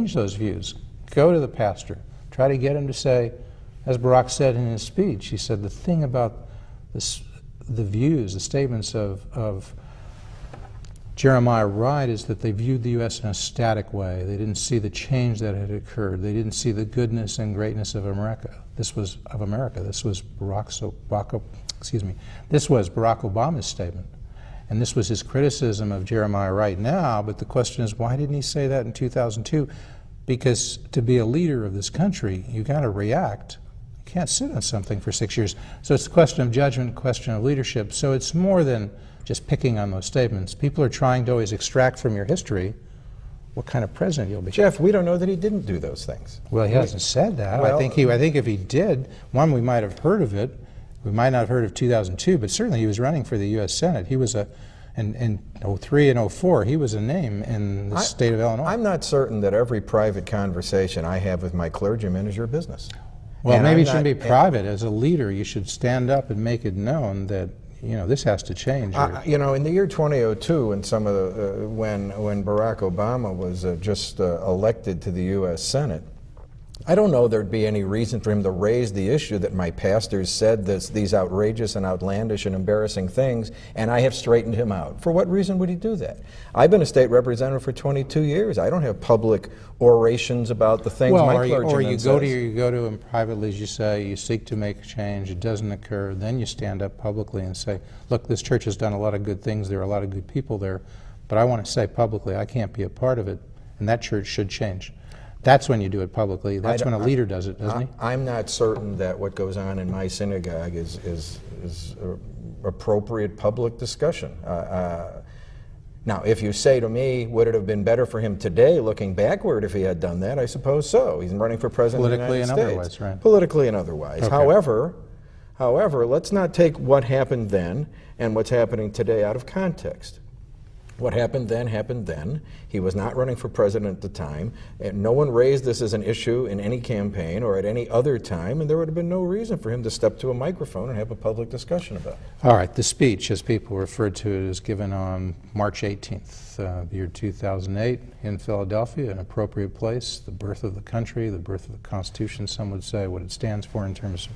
change those views. Go to the pastor. Try to get him to say, as Barack said in his speech, he said the thing about this, the views, the statements of Jeremiah Wright is that they viewed the U.S. in a static way. They didn't see the change that had occurred. They didn't see the goodness and greatness of America. This was Barack Obama's statement. And this was his criticism of Jeremiah Wright now, but the question is, why didn't he say that in 2002? Because to be a leader of this country, you got to react. You can't sit on something for 6 years. So it's a question of judgment, a question of leadership. So it's more than just picking on those statements. People are trying to always extract from your history what kind of president you'll be. Jeff, we don't know that he didn't do those things. Well, he hasn't said that. Well, I think if he did, one, we might have heard of it. We might not have heard of 2002, but certainly he was running for the U.S. Senate. He was in 03 and 04, he was a name in the state of Illinois. I'm not certain that every private conversation I have with my clergyman is your business. Well, and maybe it shouldn't be private. As a leader, you should stand up and make it known that, you know, this has to change. You know, in the year 2002, and some of the, when Barack Obama was just elected to the U.S. Senate, I don't know there'd be any reason for him to raise the issue that my pastors said these outrageous and outlandish and embarrassing things, and I have straightened him out. For what reason would he do that? I've been a state representative for 22 years. I don't have public orations about the things my clergyman says. Or you go to him privately, as you say, you seek to make a change, it doesn't occur, then you stand up publicly and say, look, this church has done a lot of good things, there are a lot of good people there, but I want to say publicly I can't be a part of it, and that church should change. That's when you do it publicly. That's when a leader does it, doesn't he? I'm not certain that what goes on in my synagogue is appropriate public discussion. Now, if you say to me, would it have been better for him today, looking backward, if he had done that, I suppose so. He's running for president of the United States. Politically and otherwise, right? Politically and otherwise. Okay. However, let's not take what happened then and what's happening today out of context. What happened then happened then. He was not running for president at the time, and no one raised this as an issue in any campaign or at any other time, and there would have been no reason for him to step to a microphone and have a public discussion about it. All right, the speech, as people referred to it, is given on March 18th, the year 2008 in Philadelphia, an appropriate place, the birth of the country, the birth of the Constitution, some would say, what it stands for in terms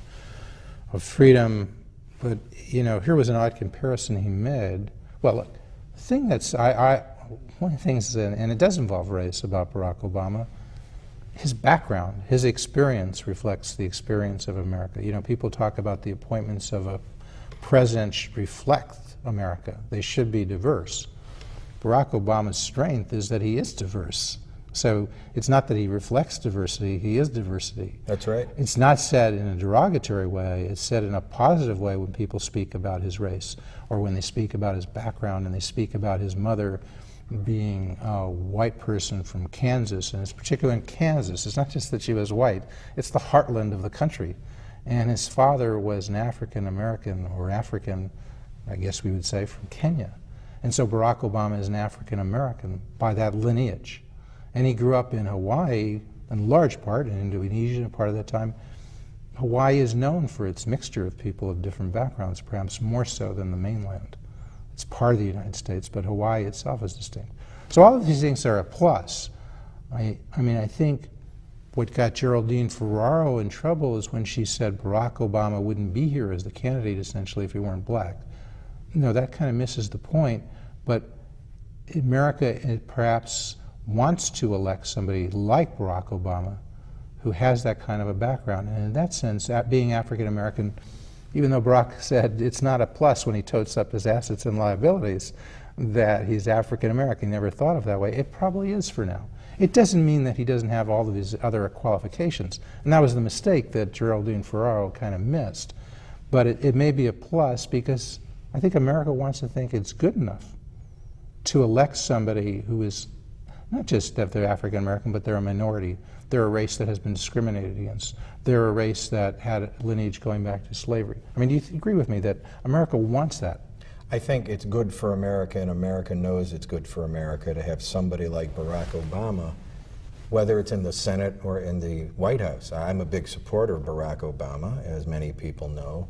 of freedom. But, you know, here was an odd comparison he made. Well, look, the thing that's, one of the things, and it does involve race about Barack Obama, his background, his experience reflects the experience of America. You know, people talk about the appointments of a president should reflect America. They should be diverse. Barack Obama's strength is that he is diverse. So it's not that he reflects diversity, he is diversity. That's right. It's not said in a derogatory way, it's said in a positive way when people speak about his race, or when they speak about his background and they speak about his mother being a white person from Kansas, and it's particularly in Kansas. It's not just that she was white, it's the heartland of the country. And his father was an African American, or African, I guess we would say, from Kenya. And so Barack Obama is an African American by that lineage. And he grew up in Hawaii, in large part, in Indonesia, a part of that time. Hawaii is known for its mixture of people of different backgrounds, perhaps more so than the mainland. It's part of the United States, but Hawaii itself is distinct. So all of these things are a plus. I mean, I think what got Geraldine Ferraro in trouble is when she said Barack Obama wouldn't be here as the candidate, essentially, if he weren't black. You know, that kind of misses the point, but America, perhaps, wants to elect somebody like Barack Obama who has that kind of a background. And in that sense, being African American, even though Barack said it's not a plus when he totes up his assets and liabilities that he's African American, he never thought of it that way, it probably is for now. It doesn't mean that he doesn't have all of his other qualifications. And that was the mistake that Geraldine Ferraro kind of missed. But it may be a plus because I think America wants to think it's good enough to elect somebody who is not just that they're African American, but they're a minority. They're a race that has been discriminated against. They're a race that had a lineage going back to slavery. I mean, do you agree with me that America wants that? I think it's good for America, and America knows it's good for America to have somebody like Barack Obama, whether it's in the Senate or in the White House. I'm a big supporter of Barack Obama, as many people know.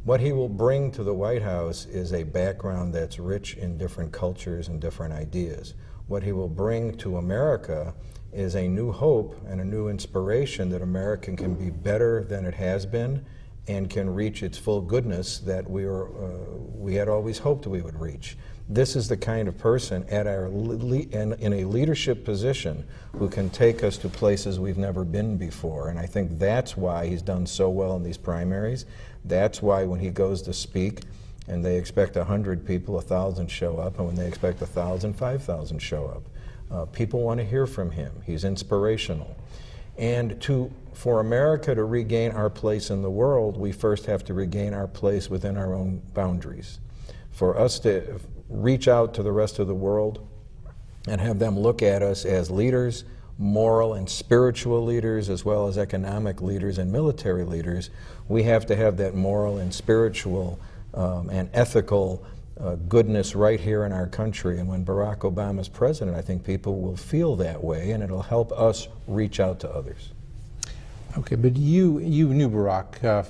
What he will bring to the White House is a background that's rich in different cultures and different ideas. What he will bring to America is a new hope and a new inspiration that America can be better than it has been and can reach its full goodness that we had always hoped we would reach. This is the kind of person at in a leadership position who can take us to places we've never been before. And I think that's why he's done so well in these primaries. That's why when he goes to speak and they expect 100 people, 1,000 show up, and when they expect 1,000, 5,000 show up. People want to hear from him. He's inspirational. And for America to regain our place in the world, we first have to regain our place within our own boundaries. For us to reach out to the rest of the world and have them look at us as leaders, moral and spiritual leaders, as well as economic leaders and military leaders, we have to have that moral and spiritual and ethical goodness right here in our country. And when Barack Obama is president, I think people will feel that way, and it'll help us reach out to others. Okay, but you knew Barack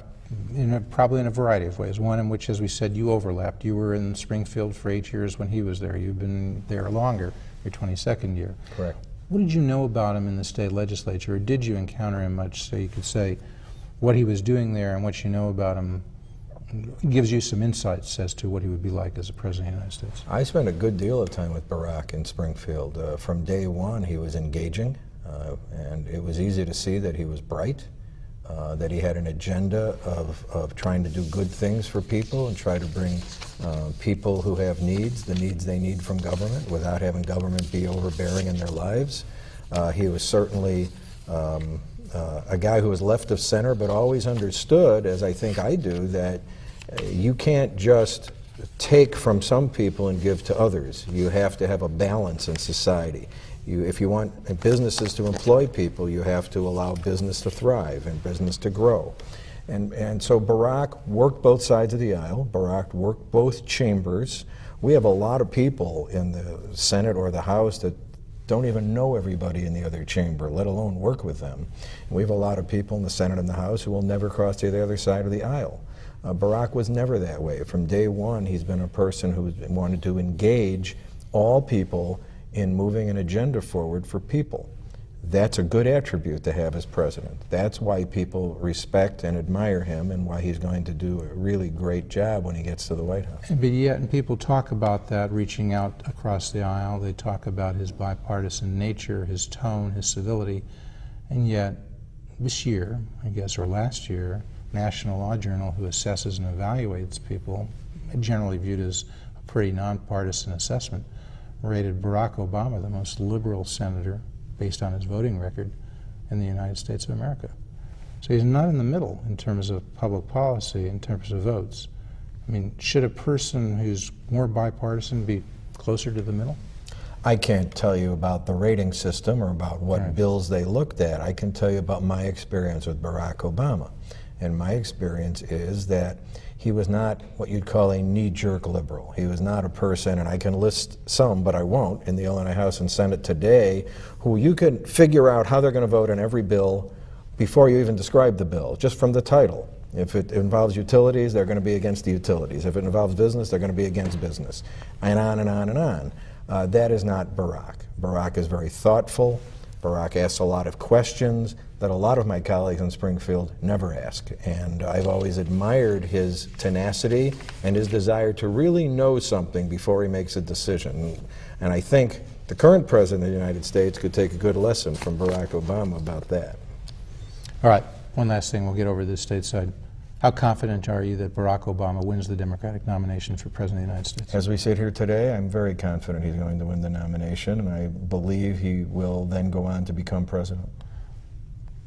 probably in a variety of ways. One in which, as we said, you overlapped. You were in Springfield for 8 years when he was there. You've been there longer, your 22nd year. Correct. What did you know about him in the state legislature, or did you encounter him much so you could say what he was doing there and what you know about him gives you some insights as to what he would be like as a president of the United States? I spent a good deal of time with Barack in Springfield. From day one, he was engaging, and it was easy to see that he was bright, that he had an agenda of trying to do good things for people and try to bring people who have needs, the needs they need from government, without having government be overbearing in their lives. He was certainly a guy who was left of center, but always understood, as I think I do, that you can't just take from some people and give to others. You have to have a balance in society. If you want businesses to employ people, you have to allow business to thrive and business to grow. And so Barack worked both sides of the aisle. Barack worked both chambers. We have a lot of people in the Senate or the House that don't even know everybody in the other chamber, let alone work with them. We have a lot of people in the Senate and the House who will never cross to the other side of the aisle. Barack was never that way. From day one, he's been a person who wanted to engage all people in moving an agenda forward for people. That's a good attribute to have as president. That's why people respect and admire him and why he's going to do a really great job when he gets to the White House. But yet, and people talk about that, reaching out across the aisle. They talk about his bipartisan nature, his tone, his civility. And yet, this year, I guess, or last year, National Law Journal, who assesses and evaluates people, generally viewed as a pretty nonpartisan assessment, rated Barack Obama the most liberal senator, based on his voting record, in the United States of America. So he's not in the middle in terms of public policy, in terms of votes. I mean, should a person who's more bipartisan be closer to the middle? I can't tell you about the rating system or about what bills they looked at. I can tell you about my experience with Barack Obama. And my experience is that he was not what you'd call a knee-jerk liberal. He was not a person, and I can list some, but I won't, in the Illinois House and Senate today, who you can figure out how they're going to vote on every bill before you even describe the bill, just from the title. If it involves utilities, they're going to be against the utilities. If it involves business, they're going to be against business, and on and on and on. That is not Barack. Barack is very thoughtful. Barack asks a lot of questions that a lot of my colleagues in Springfield never ask. And I've always admired his tenacity and his desire to really know something before he makes a decision. And I think the current President of the United States could take a good lesson from Barack Obama about that. All right, one last thing, we'll get over to this stateside. How confident are you that Barack Obama wins the Democratic nomination for President of the United States? As we sit here today, I'm very confident he's going to win the nomination, and I believe he will then go on to become president.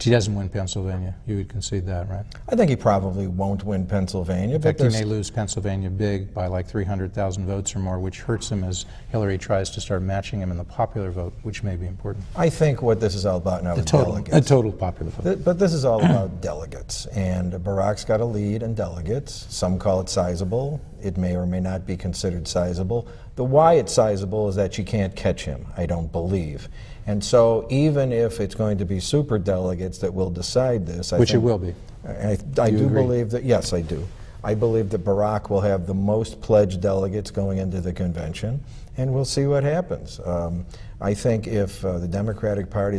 He doesn't win Pennsylvania. You would concede that, right? I think he probably won't win Pennsylvania. In fact, he may lose Pennsylvania big by like 300,000 votes or more, which hurts him as Hillary tries to start matching him in the popular vote, which may be important. I think what this is all about now is delegates. A total popular vote. But this is all about delegates, and Barack's got a lead in delegates. Some call it sizable. It may or may not be considered sizable. The why it's sizable is that you can't catch him, I don't believe. And so even if it's going to be super delegates that will decide this, Which it will be. I do believe that, yes, I do. I believe that Barack will have the most pledged delegates going into the convention, and we'll see what happens. I think if the Democratic Party